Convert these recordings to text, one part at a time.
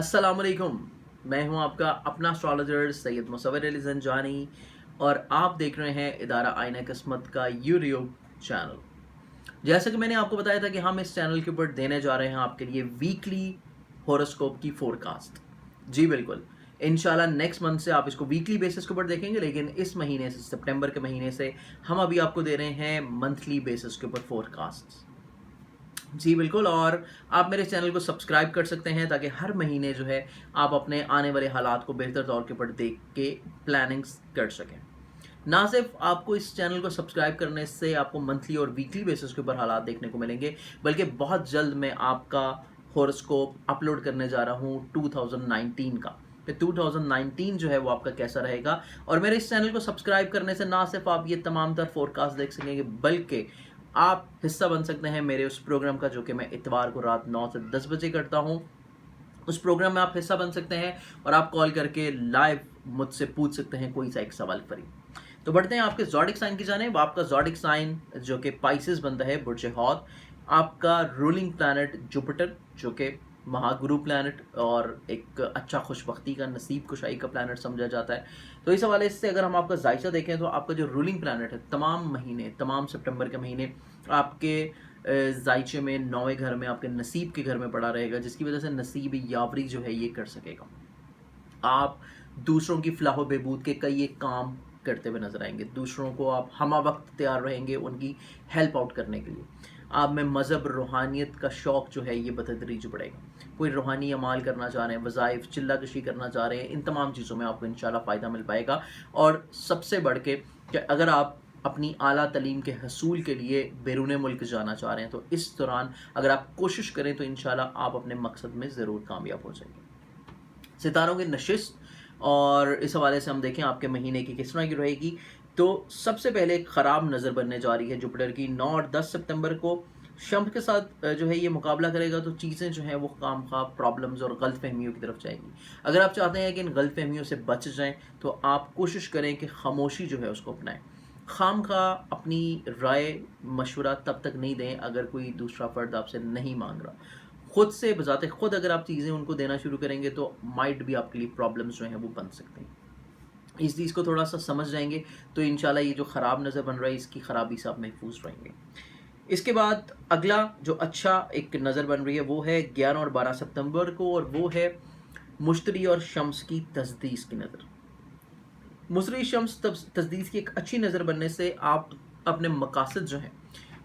अस्सलाम वालेकुम। मैं हूं आपका अपना एस्ट्रोलॉजर सैयद मुसव्वर ज़ंजानी और आप देख रहे हैं इदारा आईना किस्मत का यूट्यूब चैनल। जैसा कि मैंने आपको बताया था कि हम इस चैनल के ऊपर देने जा रहे हैं आपके लिए वीकली होरोस्कोप की फोरकास्ट। जी बिल्कुल, इंशाल्लाह नेक्स्ट मंथ से आप इसको वीकली बेसिस के ऊपर देखेंगे, लेकिन इस महीने से, सितंबर के महीने से हम अभी आपको दे रहे हैं मंथली बेसिस के ऊपर फोरकास्ट। जी बिल्कुल, और आप मेरे चैनल को सब्सक्राइब कर सकते हैं ताकि हर महीने जो है आप अपने आने वाले हालात को बेहतर तौर के ऊपर देख के प्लानिंग्स कर सकें। ना सिर्फ आपको इस चैनल को सब्सक्राइब करने से आपको मंथली और वीकली बेसिस के ऊपर हालात देखने को मिलेंगे, बल्कि बहुत जल्द मैं आपका हॉरोस्कोप अपलोड करने जा रहा हूँ 2019 का। तो 2019 जो है वो आपका कैसा रहेगा, और मेरे इस चैनल को सब्सक्राइब करने से ना सिर्फ आप ये तमाम तर फोरकास्ट देख सकेंगे, बल्कि आप हिस्सा बन सकते हैं मेरे उस प्रोग्राम का जो कि मैं इतवार को रात 9 से 10 बजे करता हूं। उस प्रोग्राम में आप हिस्सा बन सकते हैं और आप कॉल करके लाइव मुझसे पूछ सकते हैं कोई सा एक सवाल फ्री। तो बढ़ते हैं आपके ज़ोडिक साइन की जानिब। आपका ज़ोडिक साइन जो कि पाइसेस बनता है, बुर्ज हौत। आपका रूलिंग प्लैनेट जुपिटर जो कि महागुरु प्लैनेट और एक अच्छा खुशबख्ती का, नसीब कुशाई का प्लैनेट समझा जाता है। तो इस हवाले से अगर हम आपका जायसा देखें तो आपका जो रूलिंग प्लैनेट है तमाम सितंबर के महीने आपके जायचे में 9वें घर में, आपके नसीब के घर में पड़ा रहेगा, जिसकी वजह से नसीब यावरी जो है ये कर सकेगा। आप दूसरों की फलाह व बहबूद के कई एक काम करते हुए नजर आएंगे। दूसरों को आप हमा वक्त तैयार रहेंगे उनकी हेल्प आउट करने के लिए। आप में मज़हब, रूहानियत का शौक़ जो है ये बतदरीज बढ़ेगा। कोई रूहानी अमाल करना चाह रहे हैं, वज़ाइफ, चिल्ला कशी करना चाह रहे हैं, इन तमाम चीज़ों में आपको इंशाल्लाह फ़ायदा मिल पाएगा। और सबसे बढ़ के कि अगर आप अपनी आला तलीम के हसूल के लिए बैरून मुल्क जाना चाह रहे हैं तो इस दौरान अगर आप कोशिश करें तो इंशाल्लाह आप अपने मकसद में ज़रूर कामयाब हो जाएंगे। सितारों की नशिस्त और इस हवाले से हम देखें आपके महीने की किस तरह की रहेगी। तो सबसे पहले एक ख़राब नज़र बनने जा रही है जुपिटर की 9 और 10 सितंबर को। शम्स के साथ जो है ये मुकाबला करेगा, तो चीज़ें जो हैं वो खामखा प्रॉब्लम्स और गलत फहमियों की तरफ जाएंगी। अगर आप चाहते हैं कि इन गलत फहमियों से बच जाएं तो आप कोशिश करें कि खामोशी जो है उसको अपनाएं। खामखा अपनी राय मशवरा तब तक नहीं दें अगर कोई दूसरा फ़र्द आपसे नहीं मांग रहा। खुद से बजाते खुद अगर आप चीज़ें उनको देना शुरू करेंगे तो माइट भी आपके लिए प्रॉब्लम्स जो हैं वो बन सकते हैं। इस चीज़ को थोड़ा सा समझ जाएंगे तो इंशाल्लाह ये जो ख़राब नज़र बन रहा है इसकी ख़राबी से आप महफूज रहेंगे। इसके बाद अगला जो अच्छा एक नज़र बन रही है वो है 11 और 12 सितंबर को, और वो है मुश्तरी और शम्स की तस्दीस की नज़र। मुश्तरी शम्स तस्दीस की एक अच्छी नज़र बनने से आप अपने मकासद जो हैं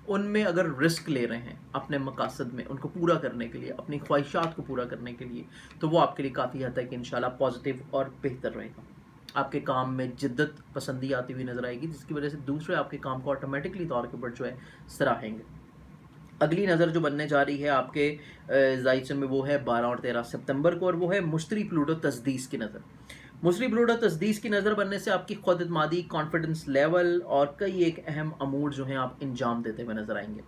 उनमें अगर रिस्क ले रहे हैं, अपने मकासद में उनको पूरा करने के लिए, अपनी ख्वाहिशात को पूरा करने के लिए, तो वो आपके लिए काफ़ी हद तक इंशाल्लाह पॉजिटिव और बेहतर रहेगा। आपके काम में जिद्दत पसंदी आती हुई नजर आएगी, जिसकी वजह से दूसरे आपके काम को ऑटोमेटिकली तौर के ऊपर जो है सराहेंगे। अगली नज़र जो बनने जा रही है आपके जायचे में वो है 12 और 13 सितंबर को, और वो है मुश्तरी प्लूटो तस्दीस की नज़र। मुश्तरी प्लूटो तस्दीस की नज़र बनने से आपकी खुद एतमादी, कॉन्फिडेंस लेवल और कई एक अहम अमूर जो हैं आप इंजाम देते हुए नजर आएंगे।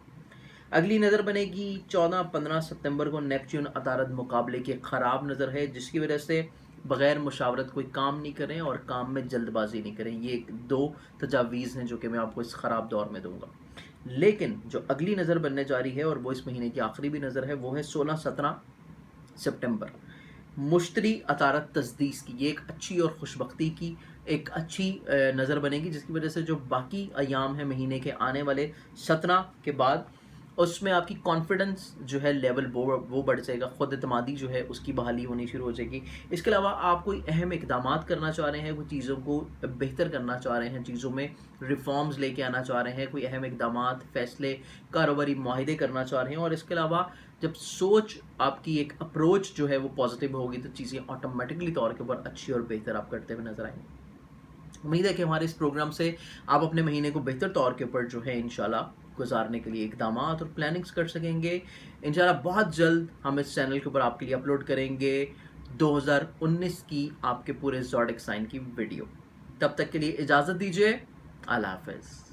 अगली नज़र बनेगी 14-15 सितंबर को। नेपच्यून अतारद मुकाबले की ख़राब नज़र है, जिसकी वजह से बग़ैर मुशावरत कोई काम नहीं करें और काम में जल्दबाजी नहीं करें। ये एक दो तजावीज़ हैं जो कि मैं आपको इस ख़राब दौर में दूंगा। लेकिन जो अगली नज़र बनने जा रही है और वो इस महीने की आखिरी भी नज़र है, वो है 16-17 सितंबर। मुश्तरी अतारत तस्दीस की ये एक अच्छी और खुशबख्ती की एक अच्छी नज़र बनेगी, जिसकी वजह से जो बाकी अयाम है महीने के आने वाले 17 के बाद, उसमें आपकी कॉन्फिडेंस जो है लेवल वो बढ़ जाएगा, खुद एतमादी जो है उसकी बहाली होनी शुरू हो जाएगी। इसके अलावा आप कोई अहम इक़दामात करना चाह रहे हैं, कोई चीज़ों को बेहतर करना चाह रहे हैं, चीज़ों में रिफॉर्म्स लेके आना चाह रहे हैं, कोई अहम इक़दामात, फ़ैसले, कारोबारी माहिदे करना चाह रहे हैं, और इसके अलावा जब सोच आपकी एक अप्रोच जो है वो पॉजिटिव होगी तो चीज़ें ऑटोमेटिकली तौर के ऊपर अच्छी और बेहतर आप करते हुए नजर आएंगे। उम्मीद है कि हमारे इस प्रोग्राम से आप अपने महीने को बेहतर तौर के ऊपर जो है इंशाल्लाह गुजारने के लिए इक़दामात और प्लानिंग्स कर सकेंगे। इंशाल्लाह बहुत जल्द हम इस चैनल के ऊपर आपके लिए अपलोड करेंगे 2019 की आपके पूरे ज़ोडिक साइन की वीडियो। तब तक के लिए इजाज़त दीजिए। अल्लाह हाफ़िज़।